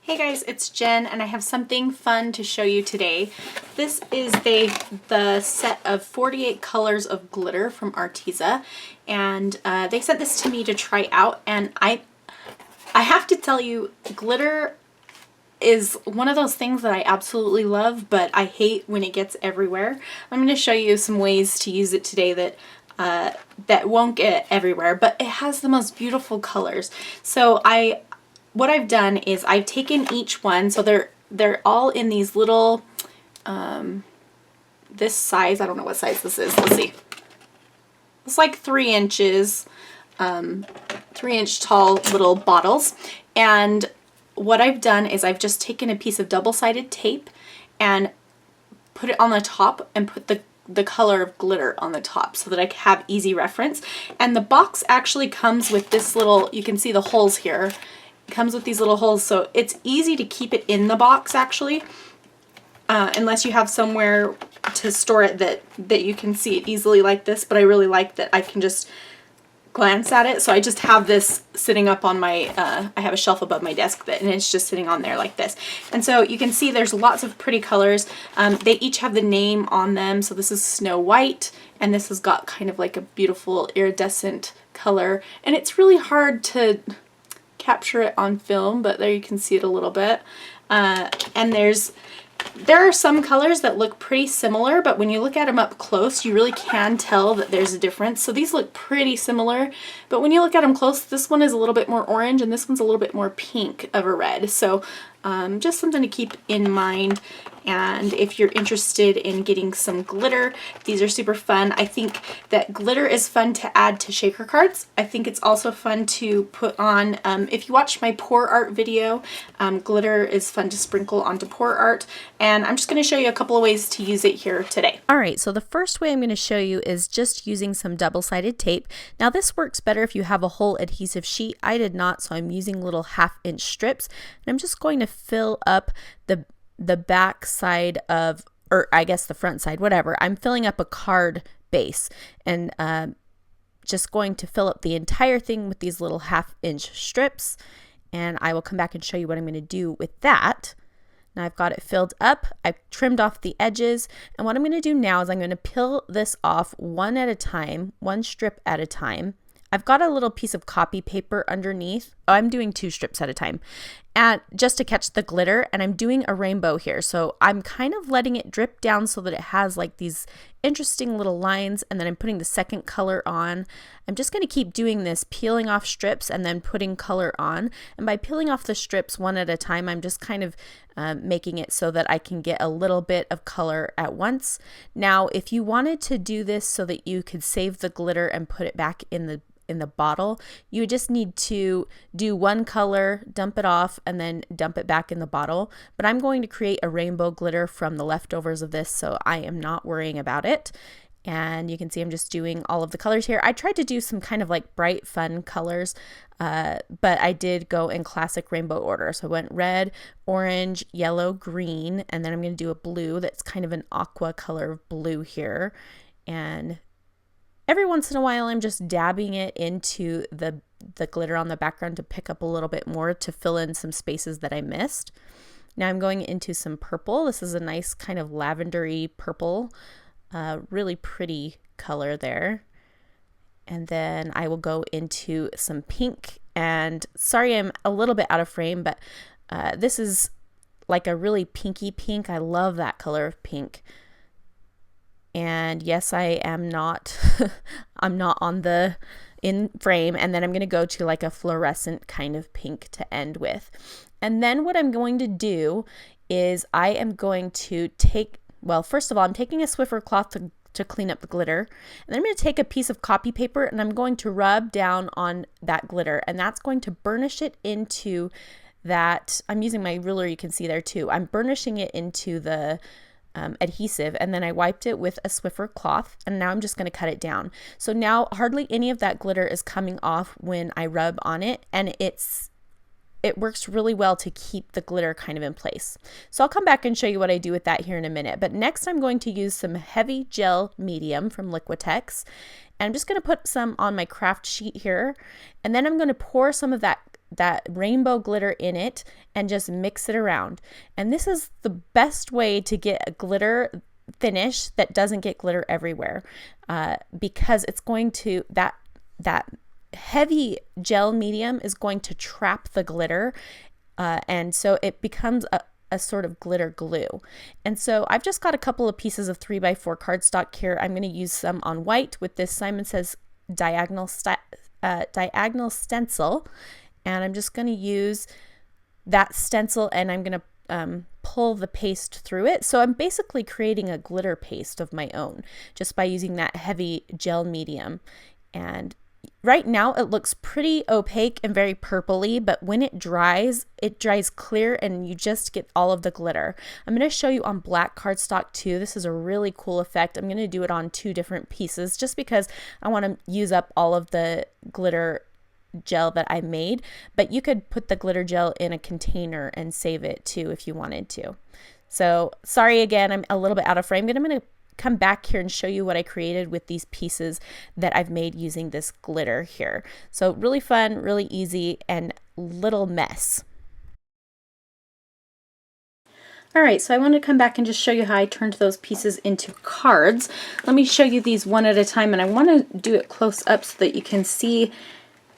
Hey guys, it's Jen and I have something fun to show you today. This is the set of 48 colors of glitter from Arteza, and they sent this to me to try out, and I have to tell you, glitter is one of those things that I absolutely love, but I hate when it gets everywhere. I'm going to show you some ways to use it today that won't get everywhere, but it has the most beautiful colors. So what I've done is I've taken each one, so they're all in these little, this size, I don't know what size this is, let's see. It's like 3 inches, 3-inch tall little bottles. And what I've done is I've just taken a piece of double-sided tape and put it on the top and put the color of glitter on the top so that I can have easy reference. And the box actually comes with this little, you can see the holes here. It comes with these little holes, so it's easy to keep it in the box actually, unless you have somewhere to store it that you can see it easily like this. But I really like that I can just glance at it, so I just have this sitting up on my, I have a shelf above my desk and it's just sitting on there like this. And so you can see there's lots of pretty colors. They each have the name on them, so this is Snow White, and this has got kind of like a beautiful iridescent color, and it's really hard to capture it on film, but there you can see it a little bit. And there are some colors that look pretty similar, but when you look at them up close, you really can tell that there's a difference. So these look pretty similar, but when you look at them close, this one is a little bit more orange and this one's a little bit more pink of a red. So just something to keep in mind. And if you're interested in getting some glitter, these are super fun. I think that glitter is fun to add to shaker cards. I think it's also fun to put on, if you watch my pour art video, glitter is fun to sprinkle onto pour art. And I'm just going to show you a couple of ways to use it here today. All right, so the first way I'm going to show you is just using some double-sided tape. Now this works better if you have a whole adhesive sheet. I did not, so I'm using little 1/2-inch strips, and I'm just going to fill up the back side of, or I guess the front side, whatever. I'm filling up a card base and just going to fill up the entire thing with these little 1/2-inch strips, and I will come back and show you what I'm going to do with that. Now I've got it filled up, I've trimmed off the edges, and what I'm going to do now is I'm going to peel this off one at a time, one strip at a time. I've got a little piece of copy paper underneath. Oh, I'm doing 2 strips at a time, and just to catch the glitter, and I'm doing a rainbow here. So I'm kind of letting it drip down so that it has like these interesting little lines, and then I'm putting the second color on. I'm just going to keep doing this, peeling off strips and then putting color on. And by peeling off the strips one at a time, I'm just kind of making it so that I can get a little bit of color at once. Now, if you wanted to do this so that you could save the glitter and put it back in the bottle, you just need to do one color, dump it off, and then dump it back in the bottle. But I'm going to create a rainbow glitter from the leftovers of this, so I am not worrying about it. And you can see I'm just doing all of the colors here. I tried to do some kind of like bright, fun colors, but I did go in classic rainbow order. So I went red, orange, yellow, green, and then I'm going to do a blue that's kind of an aqua color of blue here. And every once in a while, I'm just dabbing it into the glitter on the background to pick up a little bit more, to fill in some spaces that I missed. Now I'm going into some purple. This is a nice kind of lavendery purple, really pretty color there. And then I will go into some pink. And sorry, I'm a little bit out of frame, but this is like a really pinky pink. I love that color of pink. And yes, I am not, I'm not in frame. And then I'm going to go to like a fluorescent kind of pink to end with. And then what I'm going to do is I am going to take, well, first of all, I'm taking a Swiffer cloth to clean up the glitter. And then I'm going to take a piece of copy paper and I'm going to rub down on that glitter. And that's going to burnish it into that, I'm using my ruler, you can see there too. I'm burnishing it into the adhesive, and then I wiped it with a Swiffer cloth, and now I'm just going to cut it down. So now hardly any of that glitter is coming off when I rub on it, and it works really well to keep the glitter kind of in place. So I'll come back and show you what I do with that here in a minute. But next I'm going to use some heavy gel medium from Liquitex, and I'm just going to put some on my craft sheet here, and then I'm going to pour some of that that rainbow glitter in it and just mix it around. And this is the best way to get a glitter finish that doesn't get glitter everywhere, because it's going to, that heavy gel medium is going to trap the glitter, and so it becomes a sort of glitter glue. And so I've just got a couple of pieces of 3x4 cardstock here. I'm going to use some on white with this Simon Says diagonal stencil, and I'm just going to use that stencil, and I'm going to pull the paste through it. So I'm basically creating a glitter paste of my own just by using that heavy gel medium. And right now it looks pretty opaque and very purpley, but when it dries clear and you just get all of the glitter. I'm going to show you on black cardstock too. This is a really cool effect. I'm going to do it on 2 different pieces just because I want to use up all of the glitter gel that I made, but you could put the glitter gel in a container and save it too if you wanted to. So sorry again, I'm a little bit out of frame, but I'm going to come back here and show you what I created with these pieces that I've made using this glitter here. So really fun, really easy, and little mess. All right, so I want to come back and just show you how I turned those pieces into cards. Let me show you these one at a time, and I want to do it close up so that you can see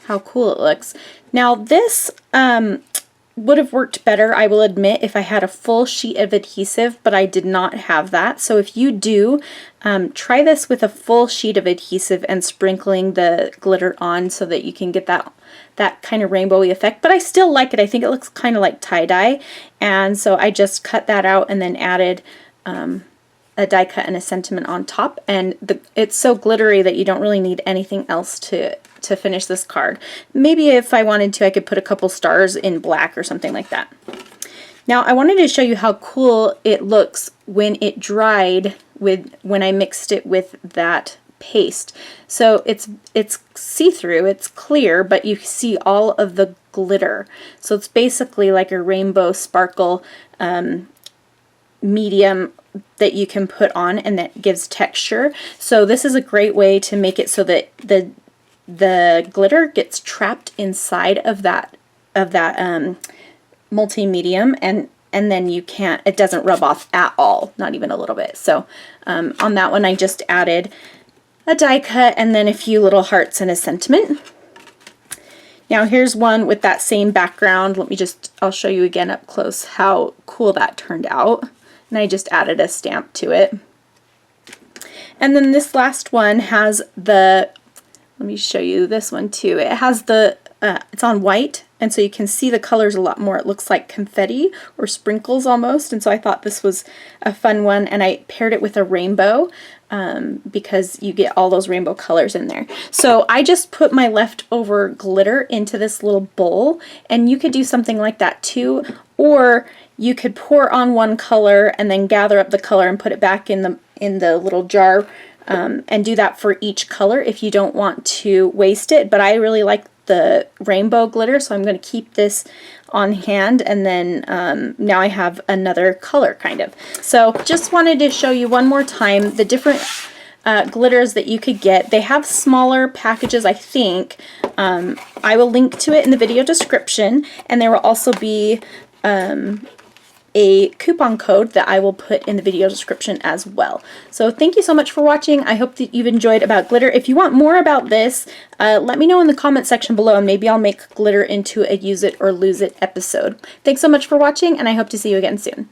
how cool it looks. Now this would have worked better, I will admit, if I had a full sheet of adhesive, but I did not have that. So if you do, try this with a full sheet of adhesive and sprinkling the glitter on so that you can get that kind of rainbowy effect. But I still like it. I think it looks kind of like tie-dye. And so I just cut that out and then added a die cut and a sentiment on top. And it's so glittery that you don't really need anything else to finish this card. Maybe if I wanted to, I could put a couple stars in black or something like that. Now I wanted to show you how cool it looks when it dried when I mixed it with that paste. So it's see-through, it's clear, but you see all of the glitter. So it's basically like a rainbow sparkle medium that you can put on, and that gives texture. So this is a great way to make it so that the glitter gets trapped inside of that multi-medium, and then it doesn't rub off at all, not even a little bit. So on that one I just added a die cut and then a few little hearts and a sentiment. Now here's one with that same background. I'll show you again up close how cool that turned out. And I just added a stamp to it. And then this last one has let me show you this one too. It has it's on white, and so you can see the colors a lot more. It looks like confetti or sprinkles almost, and so I thought this was a fun one, and I paired it with a rainbow because you get all those rainbow colors in there. So I just put my leftover glitter into this little bowl, and you could do something like that too, or you could pour on one color and then gather up the color and put it back in the little jar. And do that for each color if you don't want to waste it. But I really like the rainbow glitter, so I'm going to keep this on hand, and then now I have another color kind of. So just wanted to show you one more time the different glitters that you could get. They have smaller packages, I think. I will link to it in the video description, and there will also be a coupon code that I will put in the video description as well. So thank you so much for watching. I hope that you've enjoyed about glitter. If you want more about this, let me know in the comment section below, and maybe I'll make glitter into a use it or lose it episode. Thanks so much for watching, and I hope to see you again soon.